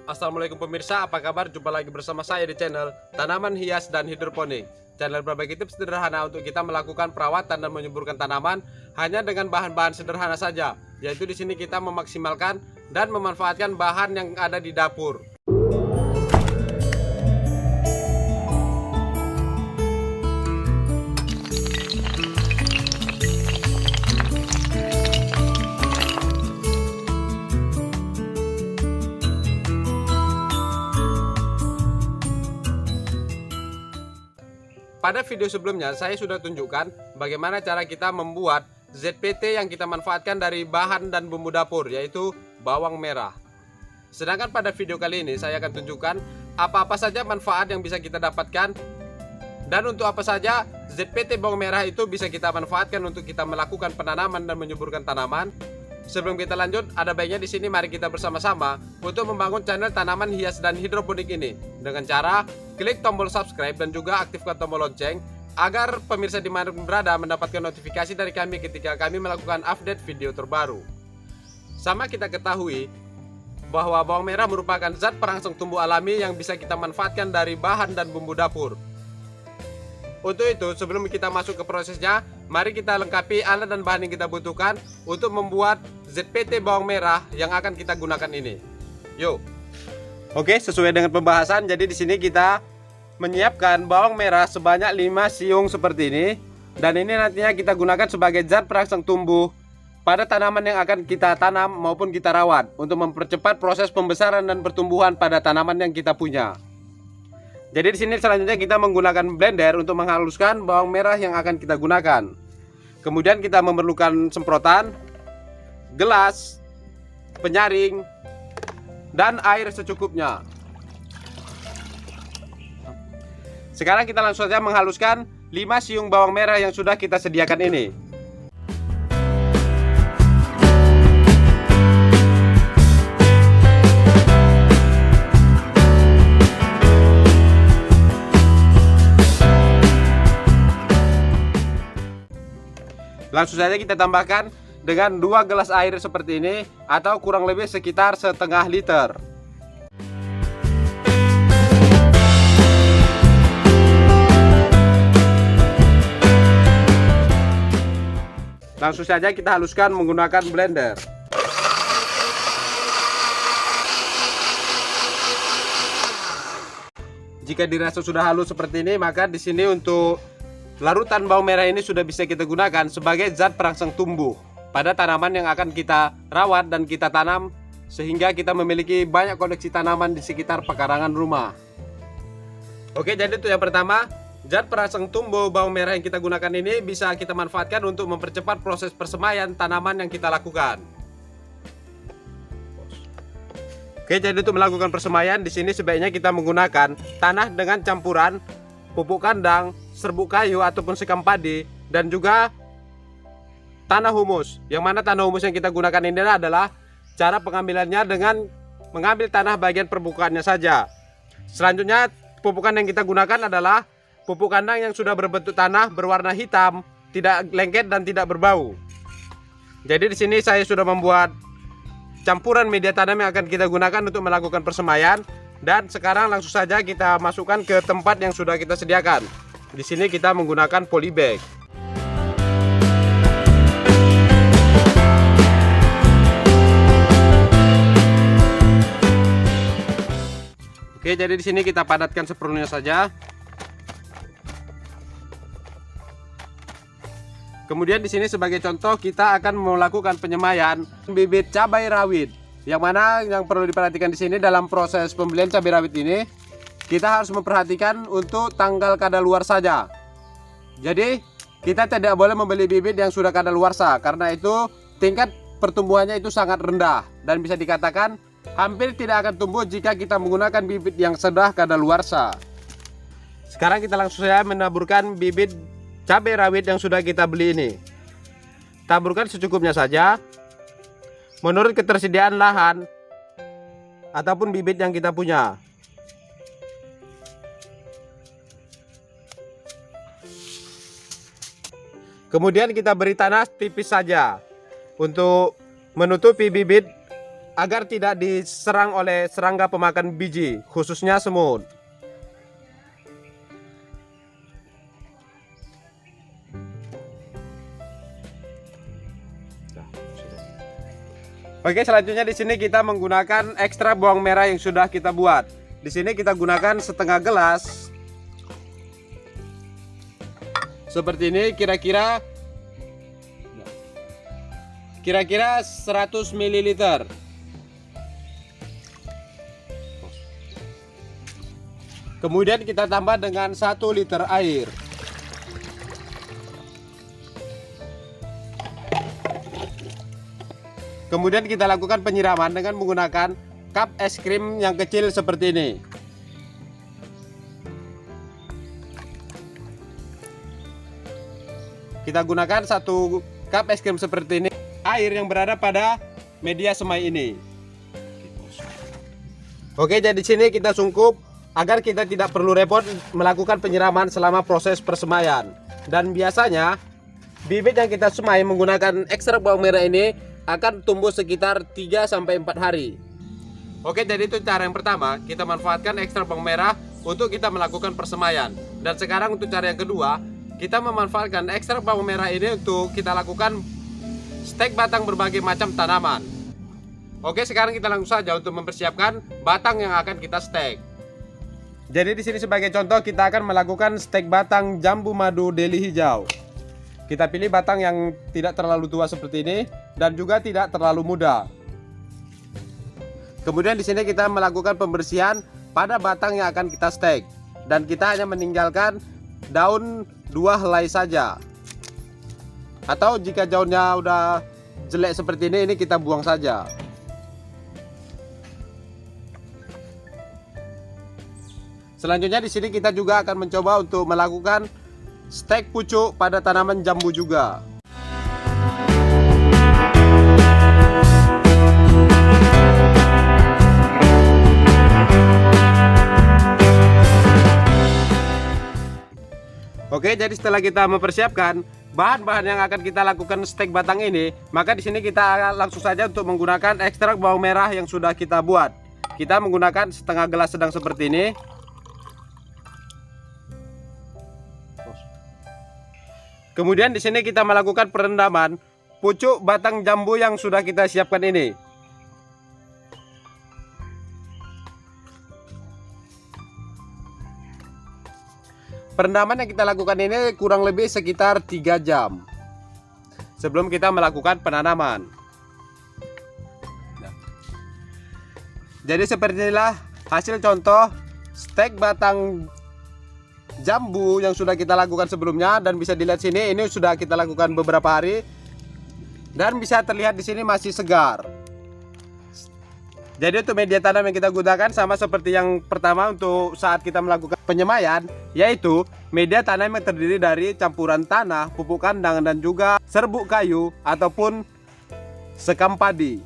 Assalamualaikum pemirsa, apa kabar? Jumpa lagi bersama saya di channel Tanaman Hias dan Hidroponik. Channel berbagi tips sederhana untuk kita melakukan perawatan dan menyuburkan tanaman hanya dengan bahan-bahan sederhana saja, yaitu di sini kita memaksimalkan dan memanfaatkan bahan yang ada di dapur. Pada video sebelumnya saya sudah tunjukkan bagaimana cara kita membuat ZPT yang kita manfaatkan dari bahan dan bumbu dapur, yaitu bawang merah. Sedangkan pada video kali ini saya akan tunjukkan apa-apa saja manfaat yang bisa kita dapatkan dan untuk apa saja ZPT bawang merah itu bisa kita manfaatkan untuk kita melakukan penanaman dan menyuburkan tanaman. Sebelum kita lanjut, ada baiknya di sini mari kita bersama-sama untuk membangun channel Tanaman Hias dan Hidroponik ini dengan cara klik tombol subscribe dan juga aktifkan tombol lonceng agar pemirsa dimanapun berada mendapatkan notifikasi dari kami ketika kami melakukan update video terbaru. Sama kita ketahui bahwa bawang merah merupakan zat perangsang tumbuh alami yang bisa kita manfaatkan dari bahan dan bumbu dapur. Untuk itu, sebelum kita masuk ke prosesnya, mari kita lengkapi alat dan bahan yang kita butuhkan untuk membuat ZPT bawang merah yang akan kita gunakan ini. Yuk. Oke, sesuai dengan pembahasan, jadi di sini kita menyiapkan bawang merah sebanyak 5 siung seperti ini, dan ini nantinya kita gunakan sebagai zat perangsang tumbuh pada tanaman yang akan kita tanam maupun kita rawat untuk mempercepat proses pembesaran dan pertumbuhan pada tanaman yang kita punya. Jadi di sini selanjutnya kita menggunakan blender untuk menghaluskan bawang merah yang akan kita gunakan. Kemudian kita memerlukan semprotan, gelas, penyaring, dan air secukupnya. Sekarang kita langsung saja menghaluskan 5 siung bawang merah yang sudah kita sediakan ini. Langsung saja kita tambahkan dengan 2 gelas air seperti ini atau kurang lebih sekitar setengah liter. Langsung saja kita haluskan menggunakan blender. Jika dirasa sudah halus seperti ini, maka di sini untuk larutan bawang merah ini sudah bisa kita gunakan sebagai zat perangsang tumbuh pada tanaman yang akan kita rawat dan kita tanam sehingga kita memiliki banyak koleksi tanaman di sekitar pekarangan rumah. Oke, jadi itu yang pertama, zat perangsang tumbuh bawang merah yang kita gunakan ini bisa kita manfaatkan untuk mempercepat proses persemaian tanaman yang kita lakukan. Oke, jadi untuk melakukan persemaian di sini sebaiknya kita menggunakan tanah dengan campuran pupuk kandang, serbuk kayu ataupun sekam padi, dan juga tanah humus. Yang mana tanah humus yang kita gunakan ini adalah cara pengambilannya dengan mengambil tanah bagian permukaannya saja. Selanjutnya pupukan yang kita gunakan adalah pupuk kandang yang sudah berbentuk tanah berwarna hitam, tidak lengket dan tidak berbau. Jadi di sini saya sudah membuat campuran media tanam yang akan kita gunakan untuk melakukan persemaian. Dan sekarang langsung saja kita masukkan ke tempat yang sudah kita sediakan. Di sini kita menggunakan polybag. Oke, jadi di sini kita padatkan seperlunya saja. Kemudian di sini sebagai contoh kita akan melakukan penyemaian bibit cabai rawit. Yang mana yang perlu diperhatikan di sini dalam proses pembelian cabai rawit ini, kita harus memperhatikan untuk tanggal kadaluarsa. Jadi kita tidak boleh membeli bibit yang sudah kadaluarsa karena itu tingkat pertumbuhannya itu sangat rendah dan bisa dikatakan hampir tidak akan tumbuh jika kita menggunakan bibit yang sudah kadaluarsa. Sekarang kita langsung saja menaburkan bibit cabai rawit yang sudah kita beli ini. Taburkan secukupnya saja menurut ketersediaan lahan ataupun bibit yang kita punya. Kemudian kita beri tanah tipis saja untuk menutupi bibit agar tidak diserang oleh serangga pemakan biji, khususnya semut. Oke, selanjutnya di sini kita menggunakan ekstrak bawang merah yang sudah kita buat. Di sini kita gunakan setengah gelas. Seperti ini, kira-kira 100 ml. Kemudian kita tambah dengan 1 liter air. Kemudian kita lakukan penyiraman dengan menggunakan cup es krim yang kecil seperti ini. Kita gunakan 1 cup es krim seperti ini, air yang berada pada media semai ini. Oke, jadi di sini kita sungkup agar kita tidak perlu repot melakukan penyiraman selama proses persemaian. Dan biasanya bibit yang kita semai menggunakan ekstrak bawang merah ini akan tumbuh sekitar 3-4 hari. Oke, jadi itu cara yang pertama, kita manfaatkan ekstrak bawang merah untuk kita melakukan persemaian. Dan sekarang untuk cara yang kedua, kita memanfaatkan ekstrak bawang merah ini untuk kita lakukan stek batang berbagai macam tanaman. Oke, sekarang kita langsung saja untuk mempersiapkan batang yang akan kita stek. Jadi di sini sebagai contoh kita akan melakukan stek batang jambu madu deli hijau. Kita pilih batang yang tidak terlalu tua seperti ini dan juga tidak terlalu muda. Kemudian di sini kita melakukan pembersihan pada batang yang akan kita stek, dan kita hanya meninggalkan daun 2 helai saja. Atau jika daunnya udah jelek seperti ini kita buang saja. Selanjutnya di sini kita juga akan mencoba untuk melakukan stek pucuk pada tanaman jambu juga. Oke, jadi setelah kita mempersiapkan bahan-bahan yang akan kita lakukan stek batang ini, maka di sini kita langsung saja untuk menggunakan ekstrak bawang merah yang sudah kita buat. Kita menggunakan setengah gelas sedang seperti ini. Kemudian di sini kita melakukan perendaman pucuk batang jambu yang sudah kita siapkan ini. Perendaman yang kita lakukan ini kurang lebih sekitar 3 jam sebelum kita melakukan penanaman. Jadi seperti inilah hasil contoh stek batang jambu yang sudah kita lakukan sebelumnya, dan bisa dilihat sini ini sudah kita lakukan beberapa hari dan bisa terlihat di sini masih segar. Jadi untuk media tanam yang kita gunakan sama seperti yang pertama untuk saat kita melakukan penyemaian, yaitu media tanam yang terdiri dari campuran tanah, pupuk kandang, dan juga serbuk kayu ataupun sekam padi.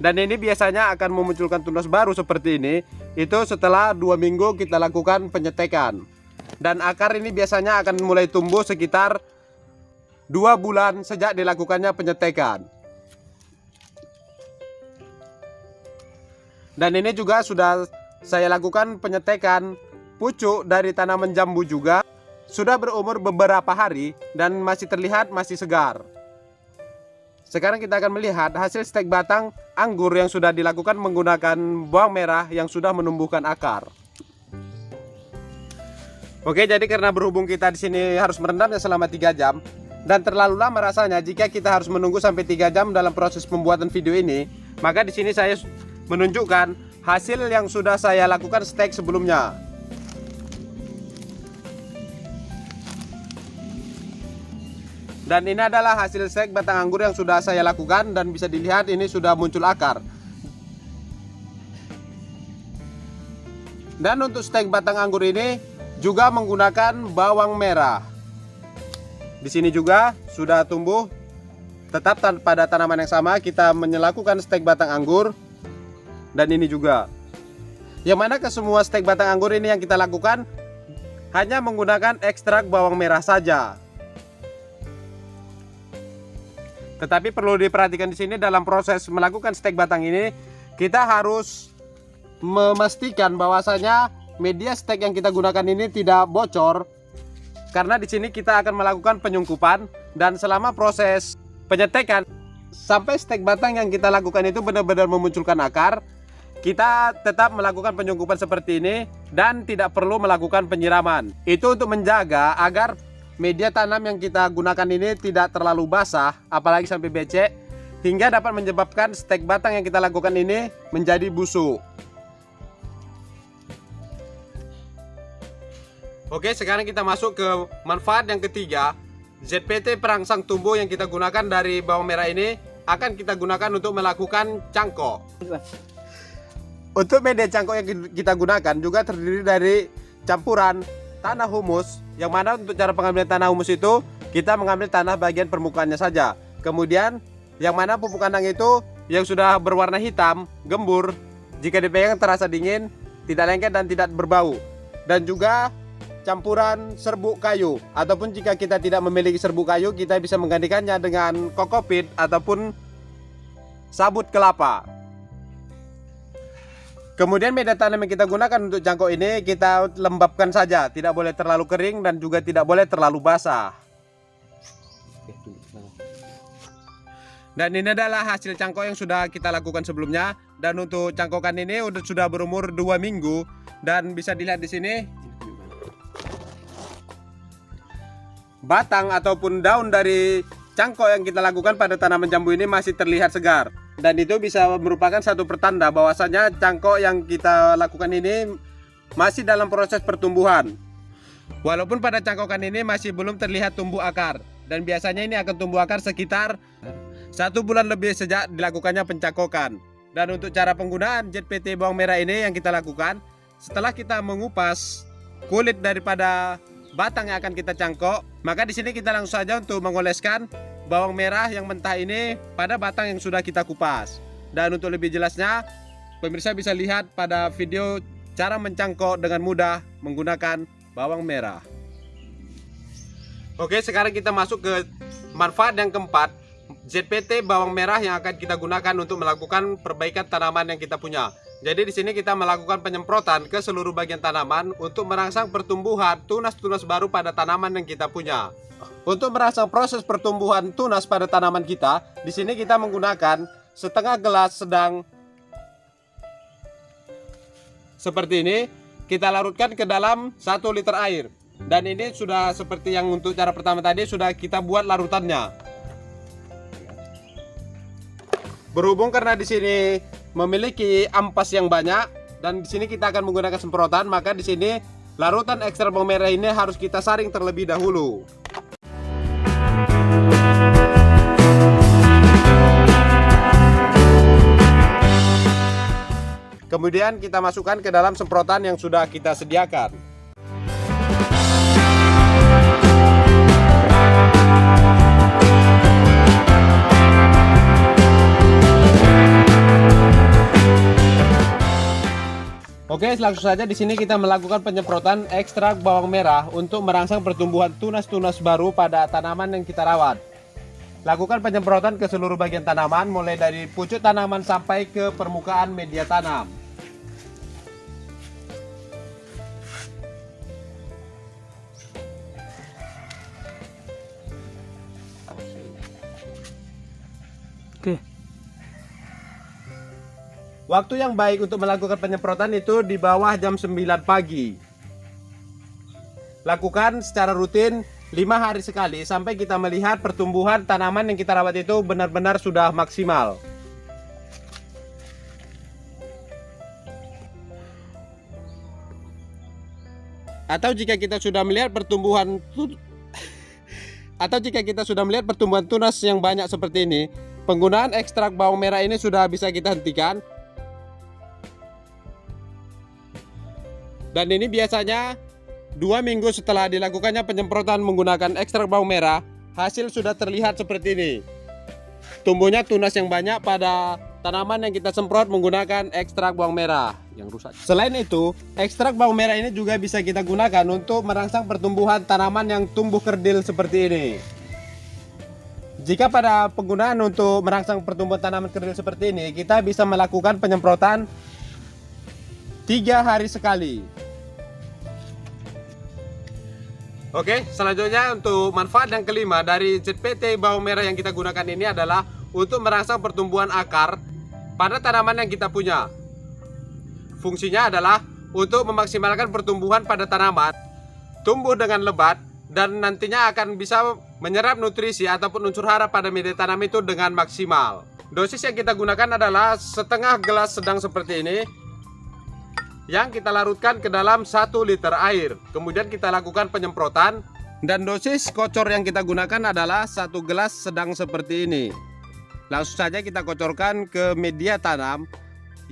Dan ini biasanya akan memunculkan tunas baru seperti ini, itu setelah 2 minggu kita lakukan penyetekan. Dan akar ini biasanya akan mulai tumbuh sekitar 2 bulan sejak dilakukannya penyetekan. Dan ini juga sudah saya lakukan penyetekan pucuk dari tanaman jambu juga, sudah berumur beberapa hari dan masih terlihat masih segar. Sekarang kita akan melihat hasil stek batang anggur yang sudah dilakukan menggunakan bawang merah yang sudah menumbuhkan akar. Oke, jadi karena berhubung kita di sini harus merendamnya selama 3 jam dan terlalu lama rasanya jika kita harus menunggu sampai 3 jam dalam proses pembuatan video ini, maka di sini saya menunjukkan hasil yang sudah saya lakukan stek sebelumnya. Dan ini adalah hasil stek batang anggur yang sudah saya lakukan, dan bisa dilihat ini sudah muncul akar. Dan untuk stek batang anggur ini juga menggunakan bawang merah. Di sini juga sudah tumbuh tetap pada tanaman yang sama. Kita melakukan stek batang anggur, dan ini juga. Yang mana ke semua stek batang anggur ini yang kita lakukan hanya menggunakan ekstrak bawang merah saja. Tetapi perlu diperhatikan di sini dalam proses melakukan stek batang ini, kita harus memastikan bahwasanya media stek yang kita gunakan ini tidak bocor, karena di sini kita akan melakukan penyungkupan, dan selama proses penyetekan sampai stek batang yang kita lakukan itu benar-benar memunculkan akar, kita tetap melakukan penyungkupan seperti ini dan tidak perlu melakukan penyiraman. Itu untuk menjaga agar media tanam yang kita gunakan ini tidak terlalu basah, apalagi sampai becek, hingga dapat menyebabkan stek batang yang kita lakukan ini menjadi busuk. Oke, sekarang kita masuk ke manfaat yang ketiga. ZPT perangsang tumbuh yang kita gunakan dari bawang merah ini akan kita gunakan untuk melakukan cangkok. Untuk media cangkok yang kita gunakan juga terdiri dari campuran tanah humus, yang mana untuk cara pengambilan tanah humus itu kita mengambil tanah bagian permukaannya saja. Kemudian yang mana pupuk kandang itu yang sudah berwarna hitam, gembur, jika dipegang terasa dingin, tidak lengket dan tidak berbau. Dan juga campuran serbuk kayu, ataupun jika kita tidak memiliki serbuk kayu, kita bisa menggantikannya dengan kokopit ataupun sabut kelapa. Kemudian media tanam yang kita gunakan untuk cangkok ini kita lembabkan saja, tidak boleh terlalu kering dan juga tidak boleh terlalu basah. Dan ini adalah hasil cangkok yang sudah kita lakukan sebelumnya. Dan untuk cangkokan ini sudah berumur 2 minggu, dan bisa dilihat di sini batang ataupun daun dari cangkok yang kita lakukan pada tanaman jambu ini masih terlihat segar, dan itu bisa merupakan satu pertanda bahwasanya cangkok yang kita lakukan ini masih dalam proses pertumbuhan. Walaupun pada cangkokan ini masih belum terlihat tumbuh akar, dan biasanya ini akan tumbuh akar sekitar 1 bulan lebih sejak dilakukannya pencangkokan. Dan untuk cara penggunaan ZPT bawang merah ini yang kita lakukan, setelah kita mengupas kulit daripada batang yang akan kita cangkok, maka di sini kita langsung saja untuk mengoleskan bawang merah yang mentah ini pada batang yang sudah kita kupas. Dan untuk lebih jelasnya, pemirsa bisa lihat pada video cara mencangkok dengan mudah menggunakan bawang merah. Oke, sekarang kita masuk ke manfaat yang keempat, ZPT bawang merah yang akan kita gunakan untuk melakukan perbaikan tanaman yang kita punya. Jadi di sini kita melakukan penyemprotan ke seluruh bagian tanaman untuk merangsang pertumbuhan tunas-tunas baru pada tanaman yang kita punya. Untuk merangsang proses pertumbuhan tunas pada tanaman kita, di sini kita menggunakan setengah gelas sedang seperti ini. Kita larutkan ke dalam 1 liter air. Dan ini sudah seperti yang untuk cara pertama tadi sudah kita buat larutannya. Berhubung karena di sini memiliki ampas yang banyak dan di sini kita akan menggunakan semprotan, maka di sini larutan ekstrak bawang merah ini harus kita saring terlebih dahulu. Kemudian kita masukkan ke dalam semprotan yang sudah kita sediakan. Oke, langsung saja di sini kita melakukan penyemprotan ekstrak bawang merah untuk merangsang pertumbuhan tunas-tunas baru pada tanaman yang kita rawat. Lakukan penyemprotan ke seluruh bagian tanaman, mulai dari pucuk tanaman sampai ke permukaan media tanam. Oke. Waktu yang baik untuk melakukan penyemprotan itu di bawah jam 9 pagi. Lakukan secara rutin 5 hari sekali sampai kita melihat pertumbuhan tanaman yang kita rawat itu benar-benar sudah maksimal. Atau jika kita sudah melihat pertumbuhan tunas yang banyak seperti ini, penggunaan ekstrak bawang merah ini sudah bisa kita hentikan. Dan ini biasanya 2 minggu setelah dilakukannya penyemprotan menggunakan ekstrak bawang merah, hasil sudah terlihat seperti ini. Tumbuhnya tunas yang banyak pada tanaman yang kita semprot menggunakan ekstrak bawang merah yang rusak. Selain itu, ekstrak bawang merah ini juga bisa kita gunakan untuk merangsang pertumbuhan tanaman yang tumbuh kerdil seperti ini. Jika pada penggunaan untuk merangsang pertumbuhan tanaman kerdil seperti ini, kita bisa melakukan penyemprotan 3 hari sekali. Oke, selanjutnya untuk manfaat yang kelima dari ZPT bawang merah yang kita gunakan ini adalah untuk merangsang pertumbuhan akar pada tanaman yang kita punya. Fungsinya adalah untuk memaksimalkan pertumbuhan pada tanaman, tumbuh dengan lebat, dan nantinya akan bisa menyerap nutrisi ataupun unsur hara pada media tanam itu dengan maksimal. Dosis yang kita gunakan adalah setengah gelas sedang seperti ini, yang kita larutkan ke dalam 1 liter air. Kemudian kita lakukan penyemprotan, dan dosis kocor yang kita gunakan adalah 1 gelas sedang seperti ini. Langsung saja kita kocorkan ke media tanam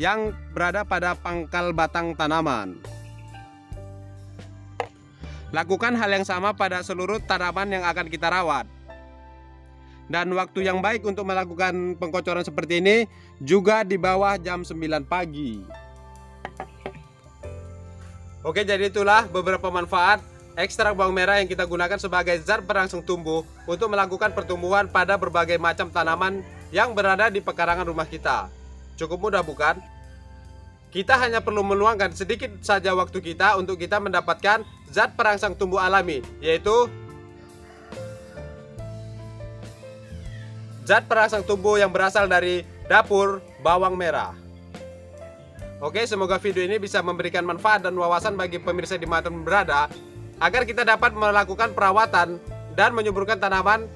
yang berada pada pangkal batang tanaman. Lakukan hal yang sama pada seluruh tanaman yang akan kita rawat. Dan waktu yang baik untuk melakukan pengkocoran seperti ini juga di bawah jam 9 pagi. Oke, jadi itulah beberapa manfaat ekstrak bawang merah yang kita gunakan sebagai zat perangsang tumbuh untuk melakukan pertumbuhan pada berbagai macam tanaman yang berada di pekarangan rumah kita. Cukup mudah bukan? Kita hanya perlu meluangkan sedikit saja waktu kita untuk kita mendapatkan zat perangsang tumbuh alami, yaitu zat perangsang tumbuh yang berasal dari dapur bawang merah. Oke, semoga video ini bisa memberikan manfaat dan wawasan bagi pemirsa dimanapun berada, agar kita dapat melakukan perawatan dan menyuburkan tanaman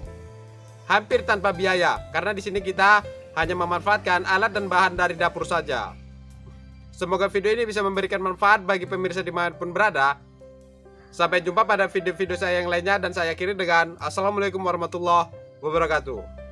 hampir tanpa biaya, karena di sini kita hanya memanfaatkan alat dan bahan dari dapur saja. Semoga video ini bisa memberikan manfaat bagi pemirsa dimanapun berada. Sampai jumpa pada video-video saya yang lainnya, dan saya akhiri dengan Assalamualaikum warahmatullahi wabarakatuh.